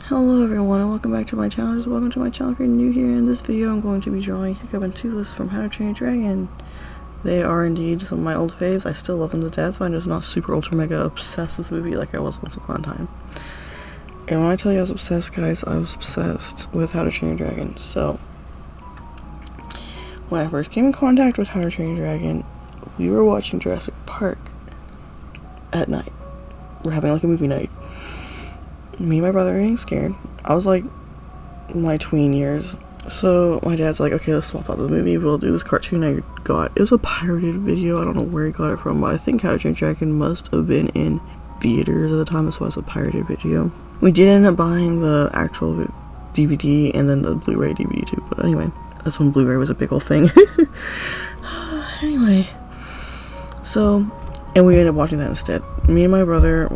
Hello everyone and welcome back to my channel. Welcome to my channel if you're new here. In this video I'm going to be drawing Hiccup and Toothless from How to Train Your Dragon. They are indeed some of my old faves. I still love them to death, but I'm just not super ultra mega obsessed with the movie like I was once upon a time. And when I tell you I was obsessed, guys, I was obsessed with How to Train Your Dragon. So when I first came in contact with How to Train Your Dragon, we were watching Jurassic Park at night. We're having like a movie night. Me and my brother were getting scared. I was like in my tween years. So my dad's like, okay, let's swap out the movie. We'll do this cartoon I got. It was a pirated video. I don't know where he got it from, but I think How to Train Your Dragon must have been in theaters at the time. That's why it's a pirated video. We did end up buying the actual DVD and then the Blu-ray DVD too. But anyway, that's when Blu-ray was a big old thing. Anyway, so, and we ended up watching that instead. Me and my brother,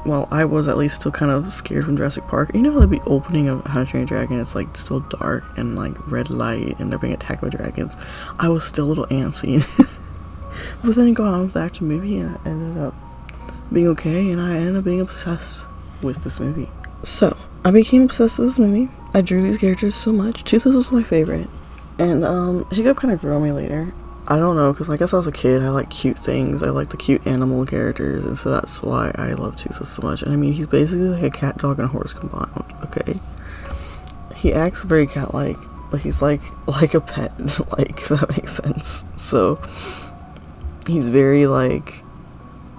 well, I was at least still kind of scared from Jurassic Park. You know how the opening of How to Train Your Dragon, it's like still dark and like red light and they're being attacked by dragons. I was still a little antsy. But then it got on with the actual movie and I ended up being okay, and I ended up being obsessed with this movie. So, I became obsessed with this movie. I drew these characters so much. Toothless was my favorite. And Hiccup kind of grew on me later. I don't know, because I guess I was a kid, I like cute things, I like the cute animal characters, and so that's why I love Toothless so much. And I mean, he's basically like a cat, dog, and a horse combined, okay? He acts very cat-like, but he's like a pet, like, if that makes sense. So, he's very like,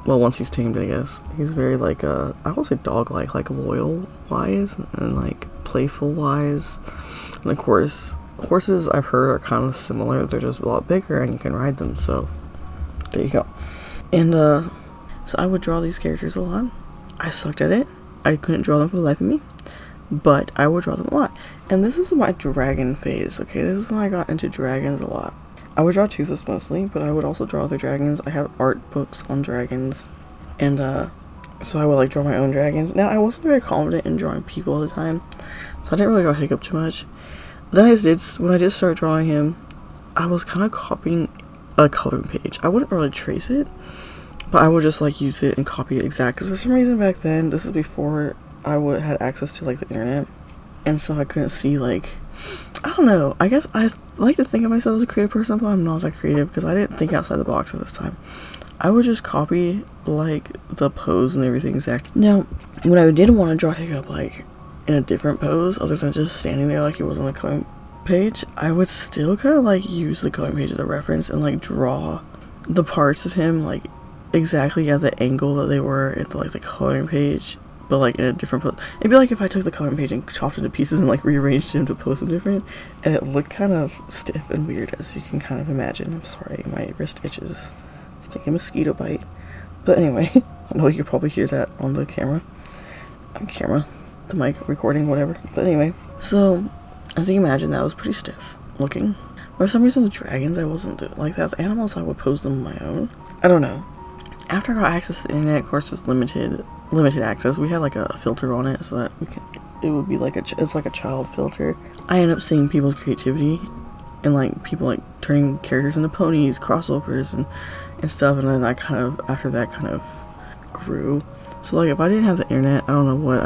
well, once he's tamed, I guess, he's very like, I won't say dog-like, like loyal-wise, and like playful-wise, and of course, horses, I've heard, are kind of similar. They're just a lot bigger and you can ride them, so there you go. And so I would draw these characters a lot. I sucked at it. I couldn't draw them for the life of me, but I would draw them a lot. And this is my dragon phase, okay? This is when I got into dragons a lot. I would draw Toothless mostly, but I would also draw other dragons. I have art books on dragons, and so I would like draw my own dragons. Now, I wasn't very confident in drawing people all the time, so I didn't really draw Hiccup too much. Then when I did start drawing him, I was kind of copying a coloring page. I wouldn't really trace it, but I would just like use it and copy it exact. Because for some reason back then, this is before I had access to like the internet, and so I couldn't see like, I don't know. I guess I like to think of myself as a creative person, but I'm not that creative because I didn't think outside the box at this time. I would just copy like the pose and everything exact. Now, when I did want to draw Hiccup like in a different pose, other than just standing there like he was on the coloring page, I would still kind of like use the coloring page as a reference and like draw the parts of him like exactly at the angle that they were at the coloring page, but like in a different pose. It'd be like if I took the coloring page and chopped it into pieces and like rearranged him to pose it different, and it looked kind of stiff and weird, as you can kind of imagine. I'm sorry, my wrist itches. It's like a mosquito bite. But anyway, I know you can probably hear that on the camera. The mic recording, whatever. But anyway, so as you can imagine, that was pretty stiff looking. For some reason with dragons I wasn't doing like that. The animals, I would pose them on my own. I don't know. After I got access to the internet, of course, it's limited access. We had like a filter on it so that it would be like it's like a child filter. I ended up seeing people's creativity and like people like turning characters into ponies, crossovers and stuff, and then I kind of, after that, kind of grew. So like if I didn't have the internet, I don't know what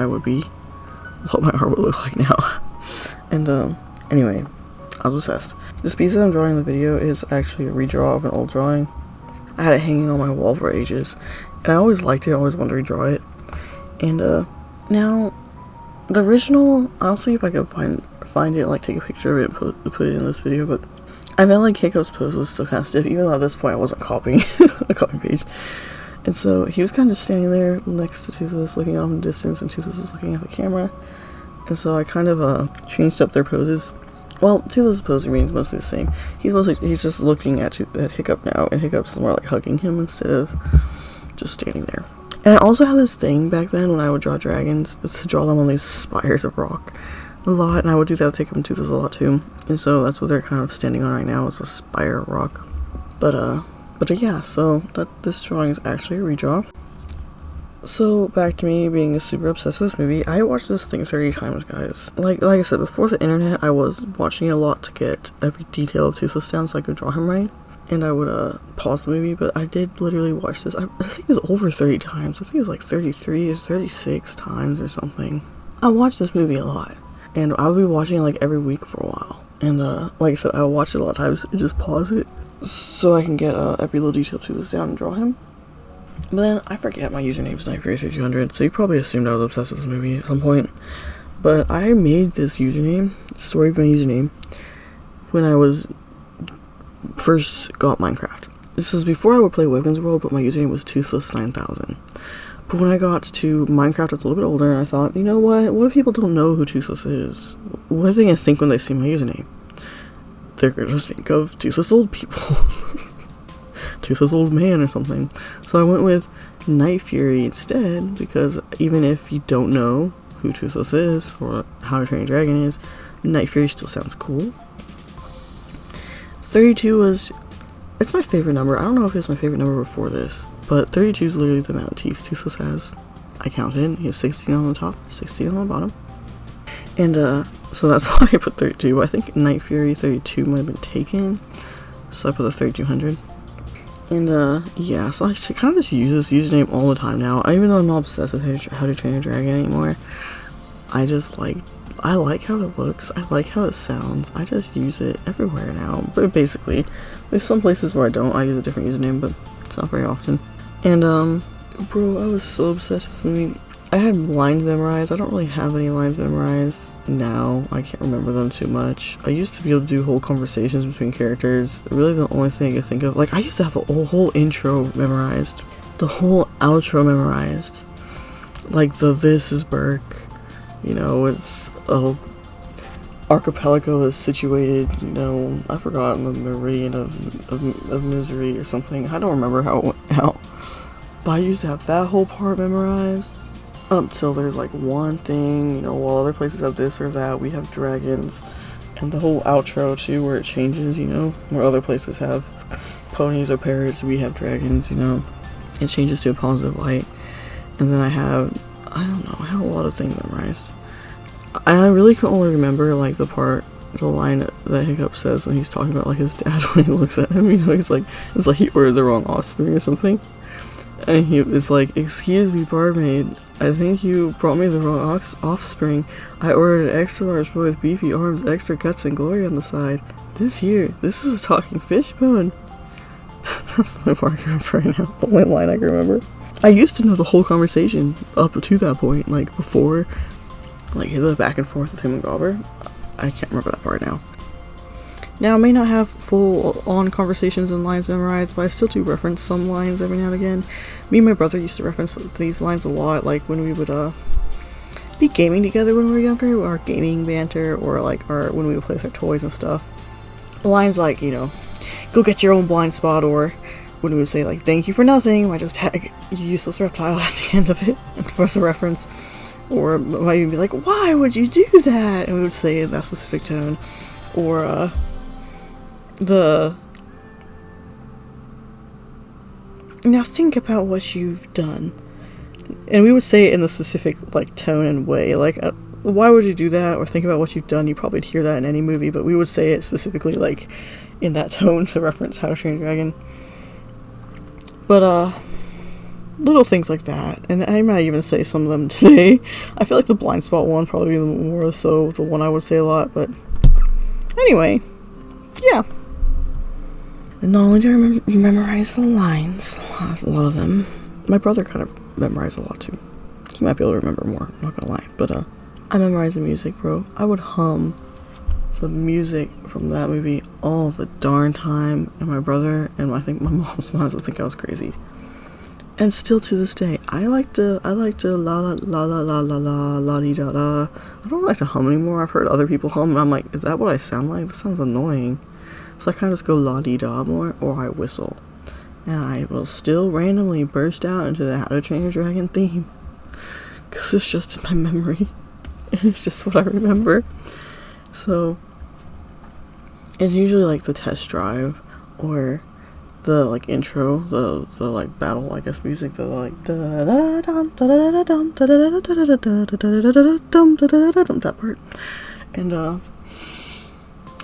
my art would look like now. And anyway, I was obsessed. This piece that I'm drawing in the video is actually a redraw of an old drawing. I had it hanging on my wall for ages, and I always liked it. I always wanted to redraw it. And now the original, I'll see if I can find it, like take a picture of it and put it in this video. But I felt like Hiccup's pose was still kind of stiff, even though at this point I wasn't copying a copy page. And so he was kind of just standing there next to Toothless, looking off in the distance, and Toothless was looking at the camera. And so I kind of changed up their poses. Well, Toothless' pose remains mostly the same. He's just looking at Hiccup now, and Hiccup's more like hugging him instead of just standing there. And I also had this thing back then when I would draw dragons, to draw them on these spires of rock a lot, and I would do that with Hiccup and Toothless a lot too. And so that's what they're kind of standing on right now, is a spire of rock. But yeah, so this drawing is actually a redraw. So back to me being super obsessed with this movie. I watched this thing 30 times, guys. Like I said, before the internet, I was watching it a lot to get every detail of Toothless down so I could draw him right. And I would pause the movie, but I did literally watch this. I think it was over 30 times. I think it was like 33 or 36 times or something. I watched this movie a lot, and I would be watching it like every week for a while. And like I said, I watch it a lot of times and just pause it so I can get every little detail to this down and draw him. But then I forget my username's Nightfury3200, so you probably assumed I was obsessed with this movie at some point. But I made this username, story of my username, when I was first got Minecraft. This was before I would play Weapons World, but my username was Toothless 9000. But when I got to Minecraft, it's a little bit older, and I thought, you know what? What if people don't know who Toothless is? What are they gonna think when they see my username? They're gonna think of Toothless old people. Toothless old man or something. So I went with Night Fury instead, because even if you don't know who Toothless is, or How to Train a Dragon is, Night Fury still sounds cool. 32 was... it's my favorite number. I don't know if it's my favorite number before this, but 32 is literally the amount of teeth Toothless has. I counted. He has 16 on the top, 16 on the bottom. And, so that's why I put 32. I think Night Fury 32 might have been taken, so I put the 3200. And, yeah, so I kind of just use this username all the time now. Even though I'm not obsessed with How to Train a Dragon anymore, I just I like how it looks, I like how it sounds, I just use it everywhere now. But basically, there's some places where I use a different username, but it's not very often. And, bro, I was so obsessed with this movie. I had lines memorized. I don't really have any lines memorized now. I can't remember them too much. I used to be able to do whole conversations between characters. Really the only thing I could think of, like, I used to have the whole intro memorized, the whole outro memorized, like the "This is Burke," you know, it's a archipelago is situated, you know, I forgot, in the meridian of misery or something. I don't remember how it went out, but I used to have that whole part memorized. Up till there's like one thing, you know, while other places have this or that, we have dragons. And the whole outro too, where it changes, you know, where other places have ponies or parrots, we have dragons, you know, it changes to a positive light. And then I have a lot of things memorized. I really can only remember like the line that Hiccup says when he's talking about like his dad when he looks at him, you know, it's like he ordered the wrong offspring or something. And he was like, "Excuse me, barmaid, I think you brought me the wrong offspring. I ordered an extra large boy with beefy arms, extra guts, and glory on the side. This is a talking fish bone." That's the only part I can remember right now. The only line I can remember. I used to know the whole conversation up to that point, like before, like the back and forth with him and Gobber. I can't remember that part now. Now, I may not have full-on conversations and lines memorized, but I still do reference some lines every now and again. Me and my brother used to reference these lines a lot, like when we would be gaming together when we were younger, our gaming banter, or like when we would play with our toys and stuff. Lines like, you know, "Go get your own blind spot," or when we would say like, "Thank you for nothing," I just tag useless reptile at the end of it for us a reference. Or might even be like, "Why would you do that?" And we would say it in that specific tone. Or "Now think about what you've done," and we would say it in the specific like tone and way, like "Why would you do that?" or "Think about what you've done." You probably hear that in any movie, but we would say it specifically like in that tone to reference How to Train a Dragon. But little things like that, and I might even say some of them today. I feel like the blind spot one probably more so the one I would say a lot, but anyway, yeah. And not only do I memorize the lines, a lot of them, my brother kind of memorized a lot too. He might be able to remember more, I'm not gonna lie, but I memorized the music, bro. I would hum the music from that movie all the darn time, and my brother and I think my mom sometimes would think I was crazy. And still to this day, I like to la la la la la la la la dee da da. I don't like to hum anymore. I've heard other people hum, and I'm like, is that what I sound like? That sounds annoying. So I kind of just go la dee da more, or I whistle, and I will still randomly burst out into the How to Train Your Dragon theme, cause it's just in my memory, and it's just what I remember. So it's usually like the test drive, or the like intro, the like battle, I guess, music, the like that part. And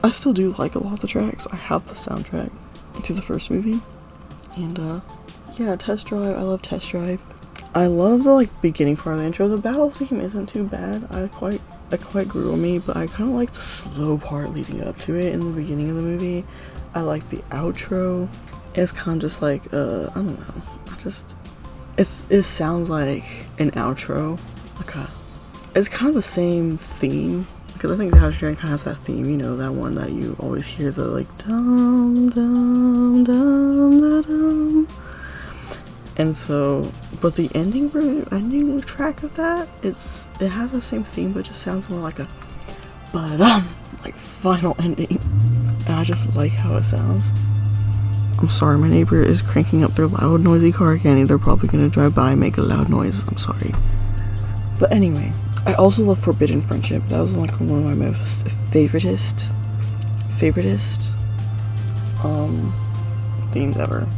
I still do like a lot of the tracks. I have the soundtrack to the first movie. And yeah, Test Drive, I love Test Drive. I love the like beginning part of the intro. The battle theme isn't too bad. I quite grew on me, but I kind of like the slow part leading up to it in the beginning of the movie. I like the outro. It's kind of just like I don't know. It sounds like an outro. It's kind of the same theme, because I think the How to Train kind of has that theme, you know, that one that you always hear, the like dum dum dum da dum. And so, but the ending track of that, it has the same theme, but it just sounds more like a like final ending. And I just like how it sounds. I'm sorry, my neighbor is cranking up their loud, noisy car again. They're probably gonna drive by and make a loud noise. I'm sorry. But anyway, I also love Forbidden Friendship. That was like one of my most favoritist themes ever.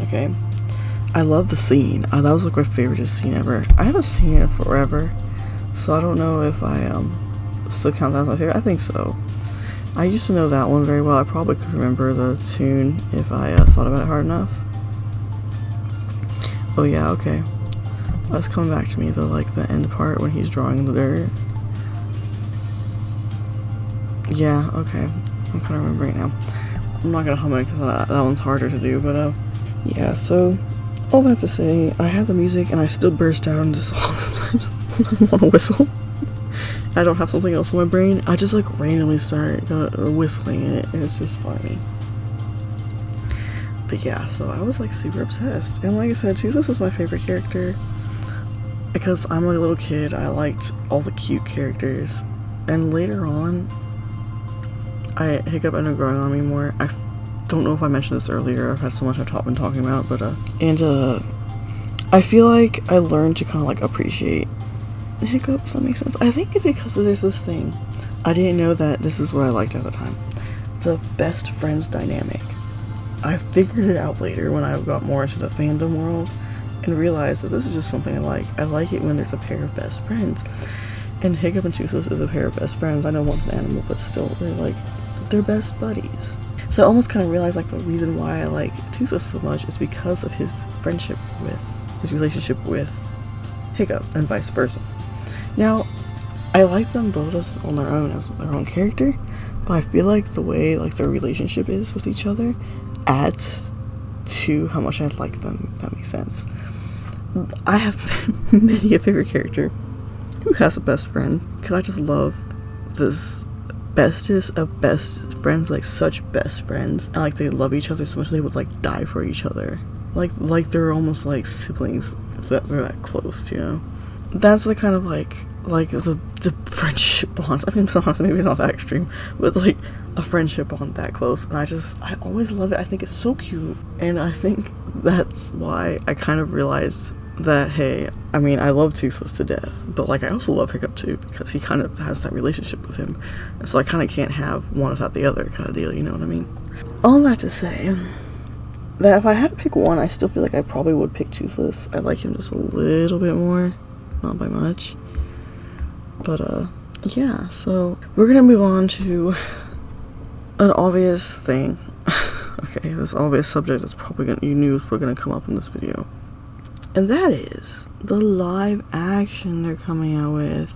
Okay. I love the scene. That was like my favorite scene ever. I haven't seen it forever, so I don't know if I still count that as my favorite. I think so. I used to know that one very well. I probably could remember the tune if I thought about it hard enough. Oh yeah, okay. That's coming back to me, the end part when he's drawing in the dirt. Yeah, okay. I'm kind of remembering it now. I'm not gonna hum it because that one's harder to do, but yeah, so all that to say, I have the music and I still burst out into songs sometimes when I want to whistle. I don't have something else in my brain. I just like randomly start whistling it, and it's just funny. But yeah, so I was like super obsessed. And like I said, Toothless is my favorite character. Because I'm like a little kid, I liked all the cute characters. And later on, Hiccup ended up growing on me more. I don't know if I mentioned this earlier. I've had so much I've been talking about, but I feel like I learned to kind of like appreciate Hiccup, if that makes sense. I think it's because there's this thing. I didn't know that this is what I liked at the time. The best friends dynamic. I figured it out later when I got more into the fandom world and realized that this is just something I like. I like it when there's a pair of best friends. And Hiccup and Toothless is a pair of best friends. I know one's an animal, but still, they're best buddies. So I almost kind of realized like the reason why I like Toothless so much is because of his relationship with Hiccup and vice versa. Now, I like them both as their own character, but I feel like the way like their relationship is with each other adds to how much I like them, if that makes sense. I have many a favorite character who has a best friend, because I just love this bestest of best friends, like such best friends, and like they love each other so much they would like die for each other, like they're almost like siblings that they're that close, you know. That's the kind of like the friendship bonds. I mean, sometimes maybe it's not that extreme, but it's like a friendship bond that close, and I always love it. I think it's so cute, and I think that's why I kind of realized that, hey, I mean, I love Toothless to death, but like I also love Hiccup too, because he kind of has that relationship with him, and so I kind of can't have one without the other kind of deal, you know what I mean? All that to say that if I had to pick one, I still feel like I probably would pick Toothless. I like him just a little bit more, not by much, but yeah, so we're gonna move on to an obvious thing. Okay, this obvious subject that's you knew was probably gonna come up in this video. And that is the live action they're coming out with.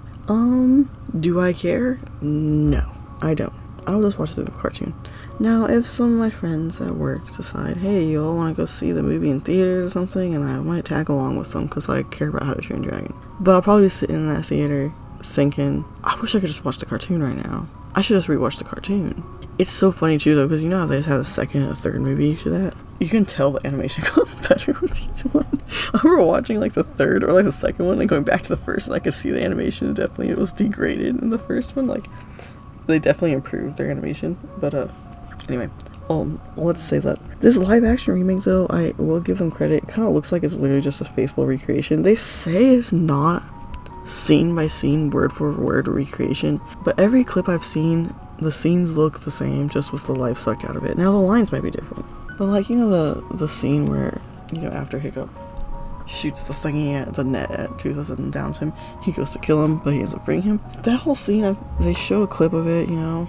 Do I care? No, I don't. I'll just watch the cartoon. Now, if some of my friends at work decide, hey, you all want to go see the movie in theaters or something, and I might tag along with them because I care about How to Train Your Dragon. But I'll probably be sitting in that theater thinking, I wish I could just watch the cartoon right now. I should just rewatch the cartoon. It's so funny too though, because you know how they just had a second and a third movie to that? You can tell the animation got better with each one. I remember watching like the third or like the second one and going back to the first, and I could see the animation definitely, it was degraded in the first one. Like, they definitely improved their animation. But anyway, let's say that this live action remake though, I will give them credit. It kind of looks like it's literally just a faithful recreation. They say it's not scene by scene, word for word recreation, but every clip I've seen, the scenes look the same, just with the life sucked out of it. Now the lines might be different, but like, you know, the scene where, you know, after Hiccup shoots the thingy at the net at Toothless and downs him, he goes to kill him, but he ends up freeing him. That whole scene, they show a clip of it, you know,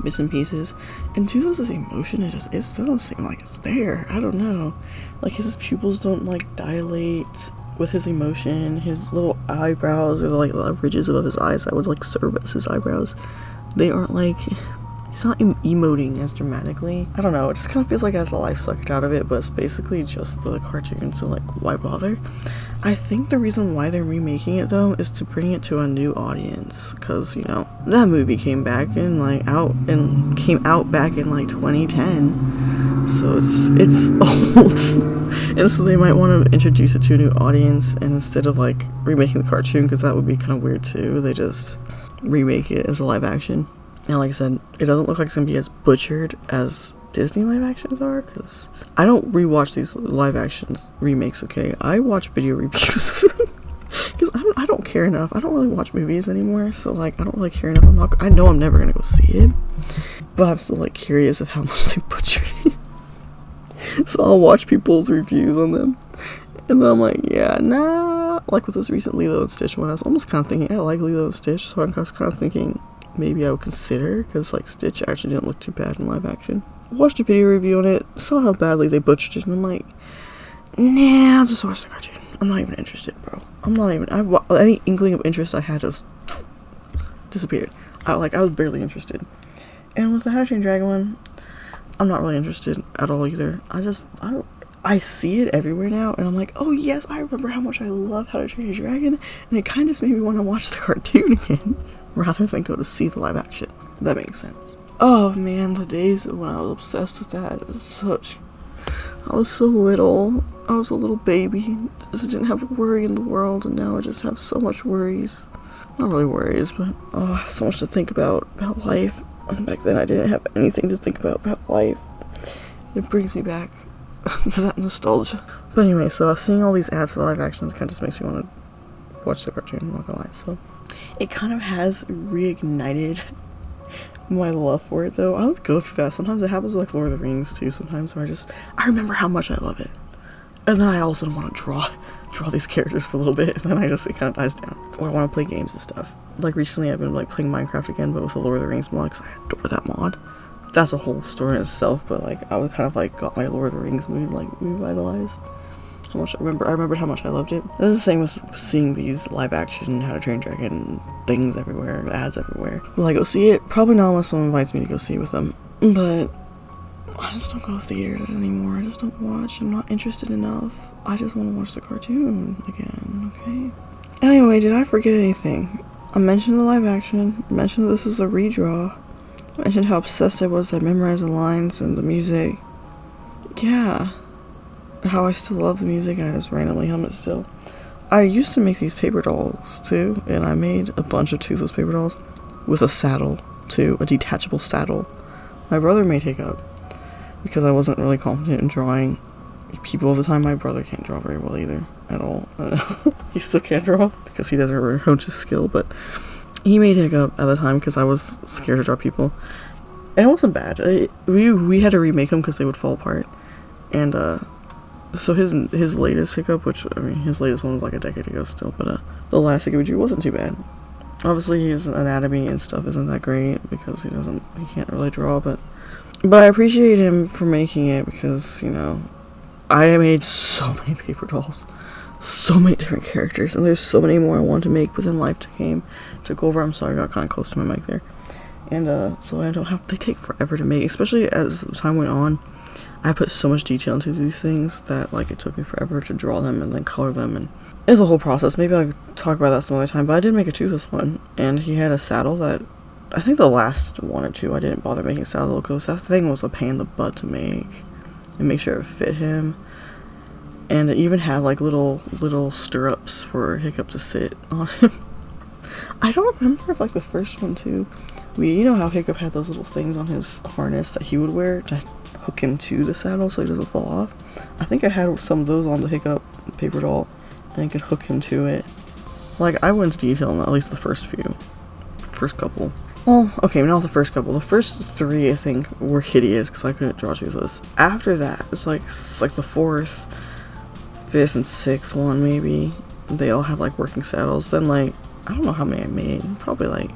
bits and pieces, and Toothless's emotion, it doesn't seem like it's there. I don't know, like his pupils don't like dilate, with his emotion, his little eyebrows, or like the ridges above his eyes that would like serve as his eyebrows, they aren't like, he's not emoting as dramatically. I don't know, it just kind of feels like it has a life sucked out of it, but it's basically just the cartoon, so like, why bother? I think the reason why they're remaking it though is to bring it to a new audience, because, you know, that movie came back and came out back in like 2010, so it's old, and so they might want to introduce it to a new audience, and instead of like remaking the cartoon, because that would be kind of weird too, they just remake it as a live action. And like I said, it doesn't look like it's gonna be as butchered as Disney live actions are, because I don't rewatch these live actions remakes, okay? I watch video reviews because I don't care enough. I don't really watch movies anymore, so like I don't really care enough. I know I'm never gonna go see it, but I'm still like curious of how much they butchered it. So I'll watch people's reviews on them, and then I'm like, yeah, nah. Like with this recent Lilo and Stitch one, I was almost kind of thinking I like Lilo and Stitch, so I was kind of thinking maybe I would consider, because like Stitch actually didn't look too bad in live action. Watched a video review on it, saw how badly they butchered it, and I'm like, nah, I'll just watch the cartoon. I'm not even interested, bro. Any inkling of interest I had just disappeared. I was barely interested. And with the How to Train Your Dragon one, I'm not really interested at all either. I see it everywhere now, and I'm like, oh yes, I remember how much I love How to Train Your Dragon, and it kind of just made me want to watch the cartoon again, rather than go to see the live action. If that makes sense. Oh man, the days when I was obsessed with that is such... I was so little. I was a little baby. Just didn't have a worry in the world, and now I just have so much worries. Not really worries, but so much to think about life. And back then I didn't have anything to think about life. It brings me back to that nostalgia. But anyway, so seeing all these ads for the live actions kind of just makes me want to watch the cartoon, I'm not gonna lie. So it kind of has reignited my love for it, though. I'll go through that. Sometimes it happens with like Lord of the Rings too, sometimes where I remember how much I love it, and then I also want to draw these characters for a little bit, and then it kind of dies down. Or I want to play games and stuff. Like recently I've been like playing Minecraft again, but with the Lord of the Rings mod, because I adore that mod. That's a whole story in itself, but like I was kind of like got my Lord of the Rings mood like revitalized. How much I remembered how much I loved it. This is the same with seeing these live action How to Train Your Dragon things everywhere, ads everywhere. Will I go see it? Probably not unless someone invites me to go see it with them. But I just don't go to theaters anymore. I just don't watch. I'm not interested enough. I just want to watch the cartoon again, okay? Anyway, did I forget anything? I mentioned the live action. I mentioned this is a redraw. I mentioned how obsessed I was. I memorized the lines and the music. Yeah. How I still love the music, I just randomly hum it still. I used to make these paper dolls too, and I made a bunch of Toothless paper dolls with a saddle too, a detachable saddle. My brother made Hiccup because I wasn't really confident in drawing people at the time. My brother can't draw very well either, at all. He still can't draw because he doesn't really hone his skill, but he made Hiccup at the time because I was scared to draw people. And it wasn't bad. We had to remake them because they would fall apart, and so his latest Hiccup, which, I mean, his latest one was like a decade ago still, but the last Hiccup we drew wasn't too bad. Obviously his anatomy and stuff isn't that great because he can't really draw, but I appreciate him for making it because, you know, I made so many paper dolls, so many different characters, and there's so many more I want to make, but then life came to go over. I'm sorry, I got kind of close to my mic there. And so they take forever to make, especially as time went on. I put so much detail into these things that like it took me forever to draw them and then color them, and it was a whole process. Maybe I'll talk about that some other time, but I did make a Toothless one, and he had a saddle that I think the last one or two I didn't bother making a saddle because that thing was a pain in the butt to make and make sure it fit him, and it even had like little stirrups for Hiccup to sit on him. I don't remember if like the first one too, you know how Hiccup had those little things on his harness that he would wear to hook him to the saddle so he doesn't fall off. I think I had some of those on the Hiccup paper doll and I could hook him to it. Like, I went into detail on at least the first couple. Well, okay, not the first couple. The first three, I think, were hideous because I couldn't draw Toothless. After that, it's like the fourth, fifth, and sixth one, maybe. They all had, like, working saddles. Then, like, I don't know how many I made. Probably, like,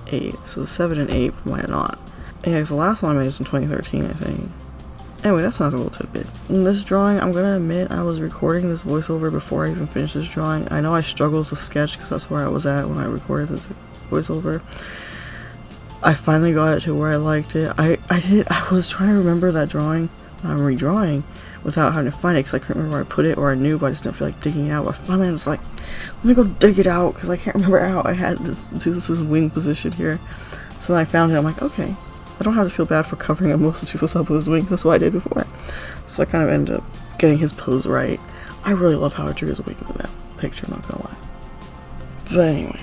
8. So 7 and 8, why not? Yeah, because the last one I made was in 2013, I think. Anyway, that's not a little tidbit. In this drawing, I'm gonna admit I was recording this voiceover before I even finished this drawing. I know I struggled to sketch because that's where I was at when I recorded this voiceover. I finally got it to where I liked it. I was trying to remember that drawing I'm redrawing without having to find it because I couldn't remember where I put it, or I knew but I just didn't feel like digging it out. But finally I was like, let me go dig it out because I can't remember how I had this wing position here. So then I found it. I'm like, okay, I don't have to feel bad for covering up most of Toothless up with his wings. That's what I did before. So I kind of ended up getting his pose right. I really love how I drew his wing in that picture, I'm not gonna lie. But anyway,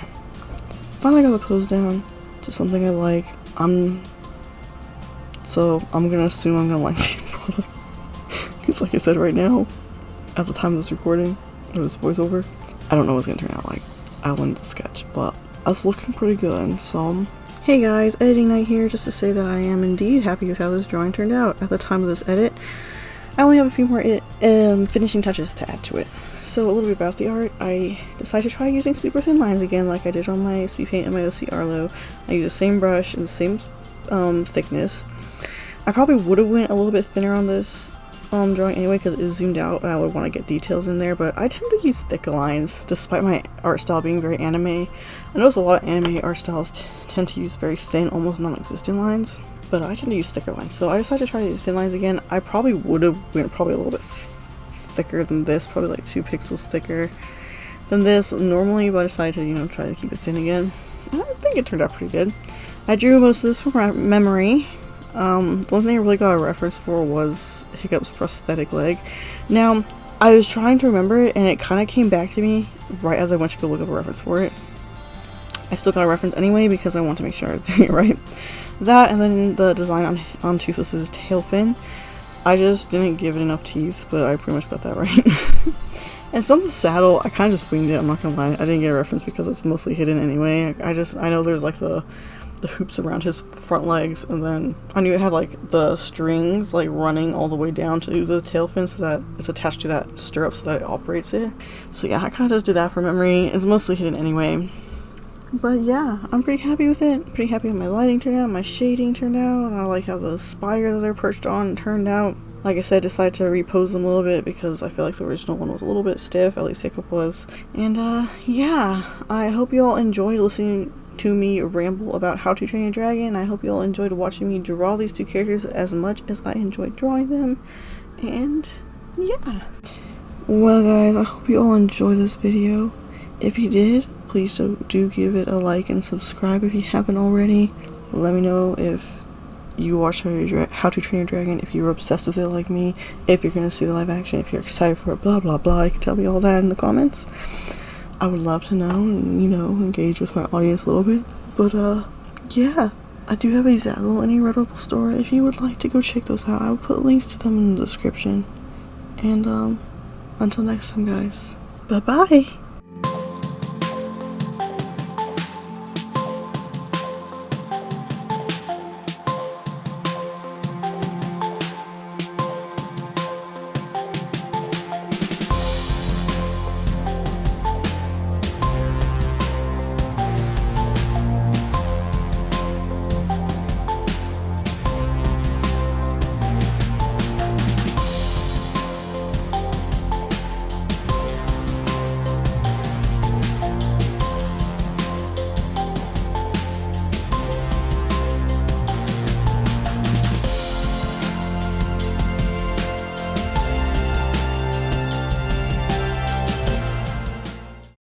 finally got the pose down to something I like. So I'm gonna assume I'm gonna like the product. Because like I said right now, at the time of this recording, or this voiceover, I don't know what it's gonna turn out like. I wanted to sketch, but it's looking pretty good, so... Hey guys, editing night here, just to say that I am indeed happy with how this drawing turned out. At the time of this edit, I only have a few more finishing touches to add to it. So a little bit about the art, I decided to try using super thin lines again like I did on my Speedpaint and my OC Arlo. I used the same brush and the same thickness. I probably would have went a little bit thinner on this drawing anyway because it is zoomed out and I would want to get details in there, but I tend to use thicker lines despite my art style being very anime. I notice a lot of anime art styles tend to use very thin, almost non-existent lines, but I tend to use thicker lines, so I decided to try to use thin lines again. I probably would have went probably a little bit thicker than this, probably like 2 pixels thicker than this normally, but I decided to, you know, try to keep it thin again. I think it turned out pretty good. I drew most of this from memory. The only thing I really got a reference for was Hiccup's prosthetic leg. Now, I was trying to remember it, and it kind of came back to me right as I went to go look up a reference for it. I still got a reference anyway because I want to make sure I was doing it right. That, and then the design on Toothless's tail fin. I just didn't give it enough teeth, but I pretty much got that right. And some of the saddle, I kind of just winged it, I'm not gonna lie. I didn't get a reference because it's mostly hidden anyway. I know there's like the hoops around his front legs, and then I knew it had like the strings like running all the way down to the tail fin so that it's attached to that stirrup so that it operates it. So yeah, I kind of just do that for memory. It's mostly hidden anyway. But yeah, I'm pretty happy with it. Pretty happy with my lighting turned out, my shading turned out, and I like how the spire that they're perched on turned out. Like I said, decided to repose them a little bit because I feel like the original one was a little bit stiff, at least Hiccup was. And yeah, I hope you all enjoyed listening to me ramble about How to Train Your Dragon. I hope you all enjoyed watching me draw these two characters as much as I enjoyed drawing them. And yeah. Well guys, I hope you all enjoyed this video. If you did, please do give it a like and subscribe if you haven't already. Let me know if you watched How to Train Your Dragon, if you're obsessed with it like me, if you're gonna see the live action, if you're excited for it, blah blah blah. You can tell me all that in the comments. I would love to know and, you know, engage with my audience a little bit. But yeah, I do have a Zazzle and a Redbubble store if you would like to go check those out. I will put links to them in the description. And until next time guys, bye bye.